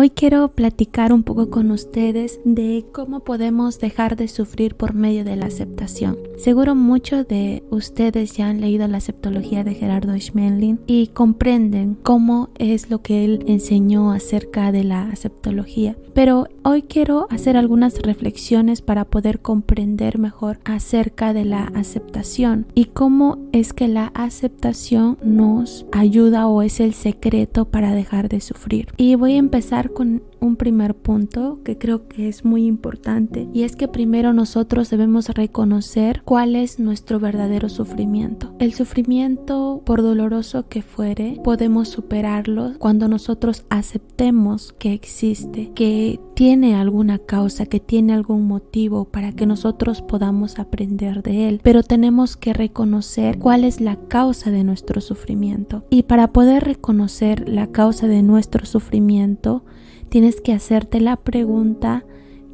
Hoy quiero platicar un poco con ustedes de cómo podemos dejar de sufrir por medio de la aceptación. Seguro muchos de ustedes ya han leído la aceptología de Gerardo Schmeling y comprenden cómo es lo que él enseñó acerca de la aceptología. Pero hoy quiero hacer algunas reflexiones para poder comprender mejor acerca de la aceptación y cómo es que la aceptación nos ayuda o es el secreto para dejar de sufrir. Y voy a empezar con un primer punto que creo que es muy importante, y es que primero nosotros debemos reconocer cuál es nuestro verdadero sufrimiento. El sufrimiento, por doloroso que fuere, podemos superarlo cuando nosotros aceptemos que existe, que tiene alguna causa, que tiene algún motivo para que nosotros podamos aprender de él, pero tenemos que reconocer cuál es la causa de nuestro sufrimiento. Y para poder reconocer la causa de nuestro sufrimiento, tienes que hacerte la pregunta: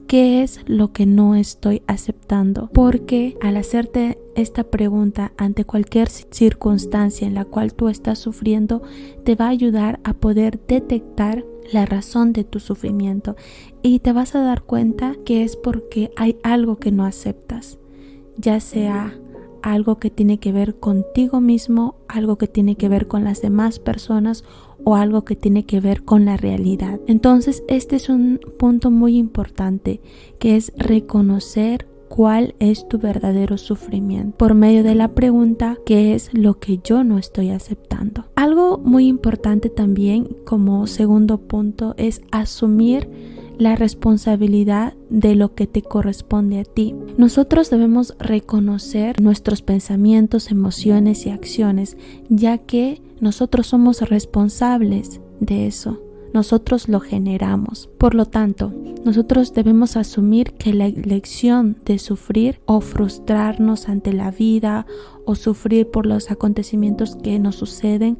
¿qué es lo que no estoy aceptando? Porque al hacerte esta pregunta ante cualquier circunstancia en la cual tú estás sufriendo, te va a ayudar a poder detectar la razón de tu sufrimiento y te vas a dar cuenta que es porque hay algo que no aceptas, ya sea algo que tiene que ver contigo mismo, algo que tiene que ver con las demás personas o algo que tiene que ver con la realidad. Entonces, este es un punto muy importante, que es reconocer cuál es tu verdadero sufrimiento por medio de la pregunta: ¿qué es lo que yo no estoy aceptando? Algo muy importante también como segundo punto es asumir la responsabilidad de lo que te corresponde a ti. Nosotros debemos reconocer nuestros pensamientos, emociones y acciones, ya que nosotros somos responsables de eso. Nosotros lo generamos. Por lo tanto, nosotros debemos asumir que la elección de sufrir o frustrarnos ante la vida o sufrir por los acontecimientos que nos suceden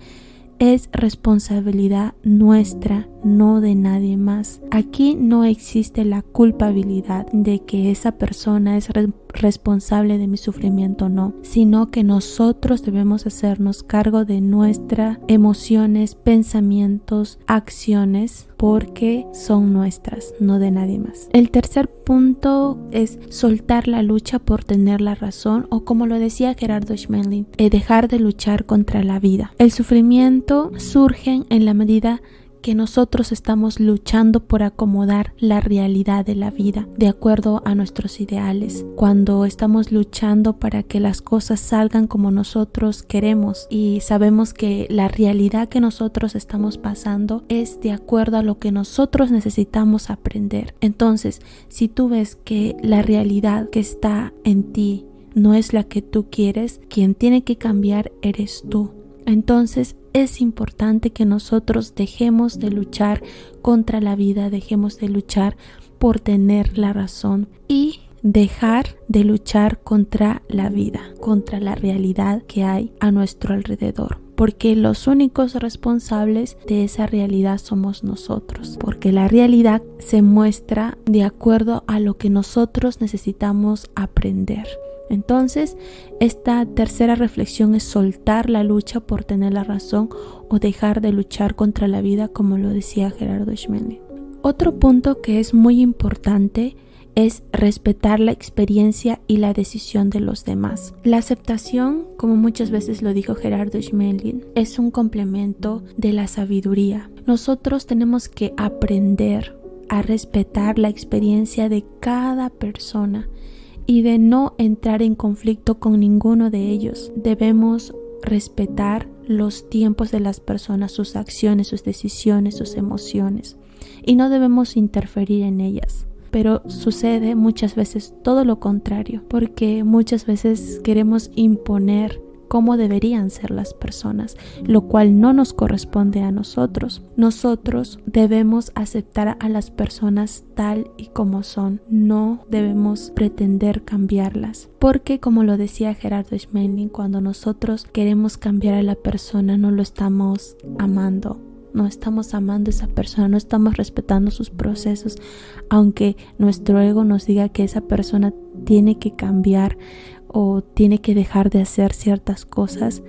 es responsabilidad nuestra, no de nadie más. Aquí no existe la culpabilidad de que esa persona es responsable de mi sufrimiento, no, sino que nosotros debemos hacernos cargo de nuestras emociones, pensamientos, acciones, porque son nuestras, no de nadie más. El tercer punto es soltar la lucha por tener la razón, o como lo decía Gerardo Schmeling, dejar de luchar contra la vida. El sufrimiento surge en la medida que nosotros estamos luchando por acomodar la realidad de la vida de acuerdo a nuestros ideales, cuando estamos luchando para que las cosas salgan como nosotros queremos y sabemos que la realidad que nosotros estamos pasando es de acuerdo a lo que nosotros necesitamos aprender. Entonces, si tú ves que la realidad que está en ti no es la que tú quieres, quien tiene que cambiar eres tú. Entonces es importante que nosotros dejemos de luchar contra la vida, dejemos de luchar por tener la razón y dejar de luchar contra la vida, contra la realidad que hay a nuestro alrededor. Porque los únicos responsables de esa realidad somos nosotros, porque la realidad se muestra de acuerdo a lo que nosotros necesitamos aprender. Entonces, esta tercera reflexión es soltar la lucha por tener la razón o dejar de luchar contra la vida, como lo decía Gerardo Schmeling. Otro punto que es muy importante es respetar la experiencia y la decisión de los demás. La aceptación, como muchas veces lo dijo Gerardo Schmeling, es un complemento de la sabiduría. Nosotros tenemos que aprender a respetar la experiencia de cada persona y de no entrar en conflicto con ninguno de ellos. Debemos respetar los tiempos de las personas, sus acciones, sus decisiones, sus emociones, y no debemos interferir en ellas. Pero sucede muchas veces todo lo contrario, porque muchas veces queremos imponer cómo deberían ser las personas, lo cual no nos corresponde a nosotros. Nosotros debemos aceptar a las personas tal y como son, no debemos pretender cambiarlas, porque como lo decía Gerardo Schmeling, cuando nosotros queremos cambiar a la persona no lo estamos amando. No estamos amando a esa persona, no estamos respetando sus procesos, aunque nuestro ego nos diga que esa persona tiene que cambiar o tiene que dejar de hacer ciertas cosas.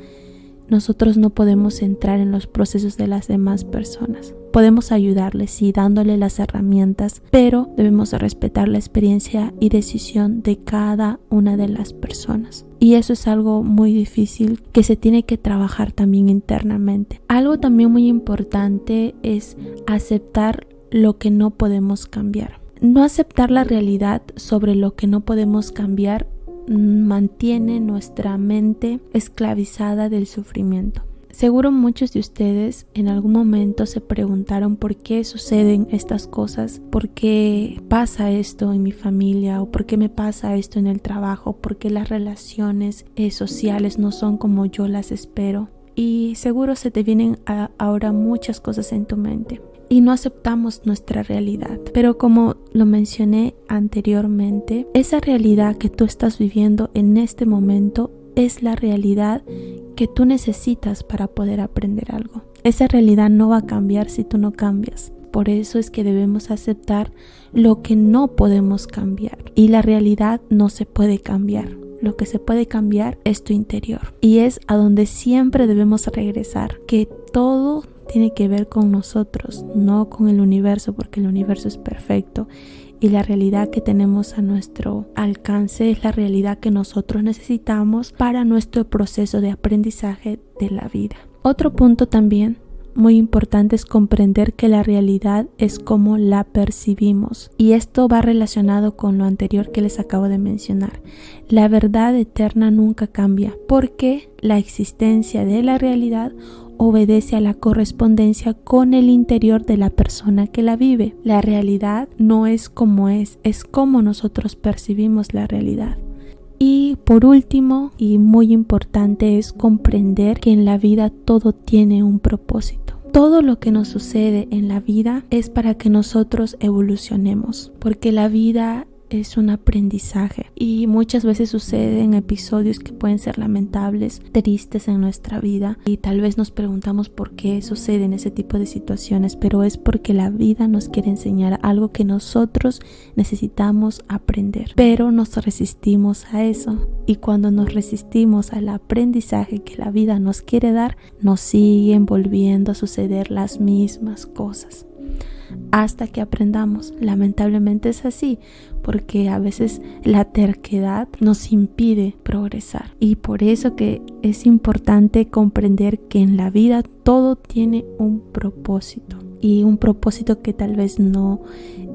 Nosotros no podemos entrar en los procesos de las demás personas. podemos ayudarles, sí, dándole las herramientas, pero debemos respetar la experiencia y decisión de cada una de las personas. Y eso es algo muy difícil que se tiene que trabajar también internamente. Algo también muy importante es aceptar lo que no podemos cambiar. No aceptar la realidad sobre lo que no podemos cambiar mantiene nuestra mente esclavizada del sufrimiento. Seguro muchos de ustedes en algún momento se preguntaron por qué suceden estas cosas, por qué pasa esto en mi familia o por qué me pasa esto en el trabajo, por qué las relaciones sociales no son como yo las espero. Y seguro se te vienen ahora muchas cosas en tu mente y no aceptamos nuestra realidad. Pero como lo mencioné anteriormente, esa realidad que tú estás viviendo en este momento es la realidad que tú necesitas para poder aprender algo. Esa realidad no va a cambiar si tú no cambias. Por eso es que debemos aceptar lo que no podemos cambiar. Y la realidad no se puede cambiar. Lo que se puede cambiar es tu interior. Y es a donde siempre debemos regresar. Que todo tiene que ver con nosotros, no con el universo, porque el universo es perfecto. Y la realidad que tenemos a nuestro alcance es la realidad que nosotros necesitamos para nuestro proceso de aprendizaje de la vida. Otro punto también muy importante es comprender que la realidad es como la percibimos. Y esto va relacionado con lo anterior que les acabo de mencionar. La verdad eterna nunca cambia porque la existencia de la realidad obedece a la correspondencia con el interior de la persona que la vive. La realidad no es como es como nosotros percibimos la realidad. Y por último, y muy importante, es comprender que en la vida todo tiene un propósito. Todo lo que nos sucede en la vida es para que nosotros evolucionemos, porque la vida es un aprendizaje y muchas veces suceden episodios que pueden ser lamentables, tristes en nuestra vida y tal vez nos preguntamos por qué suceden ese tipo de situaciones, pero es porque la vida nos quiere enseñar algo que nosotros necesitamos aprender, pero nos resistimos a eso y cuando nos resistimos al aprendizaje que la vida nos quiere dar, nos siguen volviendo a suceder las mismas cosas. Hasta que aprendamos. Lamentablemente es así, porque a veces la terquedad nos impide progresar. Y por eso que es importante comprender que en la vida todo tiene un propósito. Y un propósito que tal vez no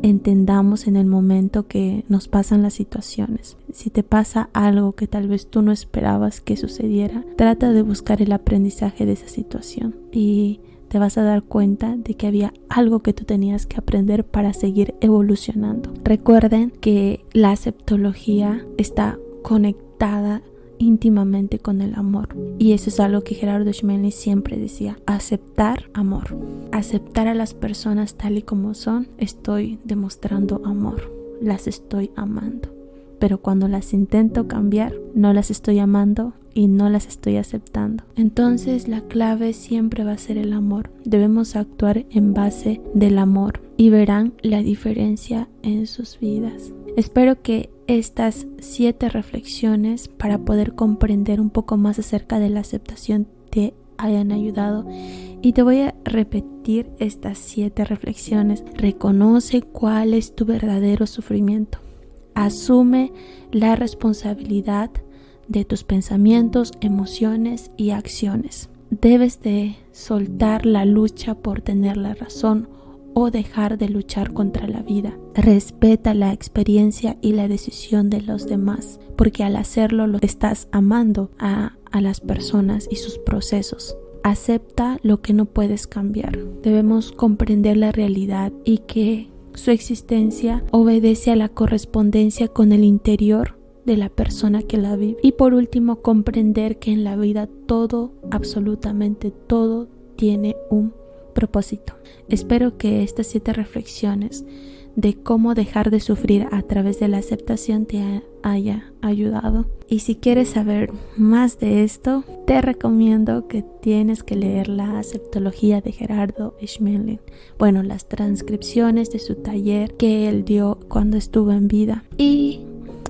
entendamos en el momento que nos pasan las situaciones. Si te pasa algo que tal vez tú no esperabas que sucediera, trata de buscar el aprendizaje de esa situación. Y te vas a dar cuenta de que había algo que tú tenías que aprender para seguir evolucionando. Recuerden que la aceptología está conectada íntimamente con el amor. Y eso es algo que Gerardo Schmelling siempre decía: aceptar amor. Aceptar a las personas tal y como son, estoy demostrando amor. Las estoy amando. Pero cuando las intento cambiar, no las estoy amando y no las estoy aceptando. Entonces la clave siempre va a ser el amor. Debemos actuar en base del amor y verán la diferencia en sus vidas. Espero que estas 7 reflexiones para poder comprender un poco más acerca de la aceptación te hayan ayudado. Y te voy a repetir estas 7 reflexiones. Reconoce cuál es tu verdadero sufrimiento. Asume la responsabilidad de tus pensamientos, emociones y acciones. Debes de soltar la lucha por tener la razón o dejar de luchar contra la vida. Respeta la experiencia y la decisión de los demás, porque al hacerlo lo estás amando a las personas y sus procesos. Acepta lo que no puedes cambiar. Debemos comprender la realidad y que su existencia obedece a la correspondencia con el interior de la persona que la vive. Y por último, comprender que en la vida todo, absolutamente todo, tiene un propósito. Espero que estas 7 reflexiones de cómo dejar de sufrir a través de la aceptación te haya ayudado. Y si quieres saber más de esto, te recomiendo que tienes que leer la aceptología de Gerardo Schmelling. Bueno, las transcripciones de su taller que él dio cuando estuvo en vida. Y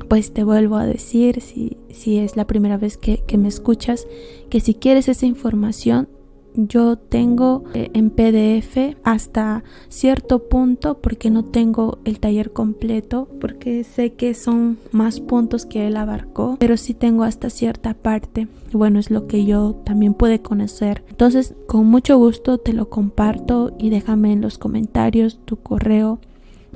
pues te vuelvo a decir, si es la primera vez que me escuchas, que si quieres esa información, yo tengo en PDF hasta cierto punto, porque no tengo el taller completo, porque sé que son más puntos que él abarcó, pero sí tengo hasta cierta parte. Bueno, es lo que yo también pude conocer. Entonces, con mucho gusto te lo comparto y déjame en los comentarios tu correo,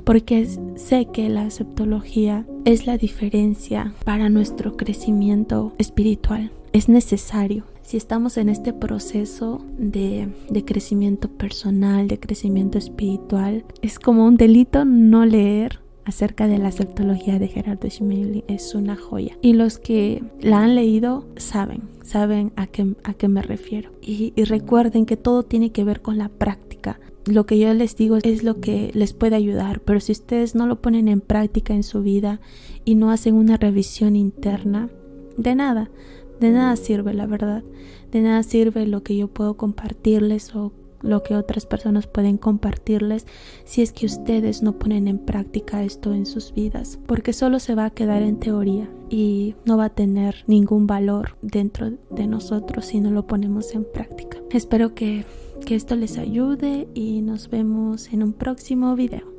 porque sé que la aceptología es la diferencia para nuestro crecimiento espiritual. Es necesario. Si estamos en este proceso de crecimiento personal, de crecimiento espiritual, es como un delito no leer acerca de la aceptología de Gerardo Schmeling. Es una joya. Y los que la han leído saben a qué me refiero. Y recuerden que todo tiene que ver con la práctica. Lo que yo les digo es lo que les puede ayudar, pero si ustedes no lo ponen en práctica en su vida y no hacen una revisión interna, de nada sirve, la verdad. De nada sirve lo que yo puedo compartirles o lo que otras personas pueden compartirles si es que ustedes no ponen en práctica esto en sus vidas, porque solo se va a quedar en teoría y no va a tener ningún valor dentro de nosotros si no lo ponemos en práctica. Espero que esto les ayude y nos vemos en un próximo video.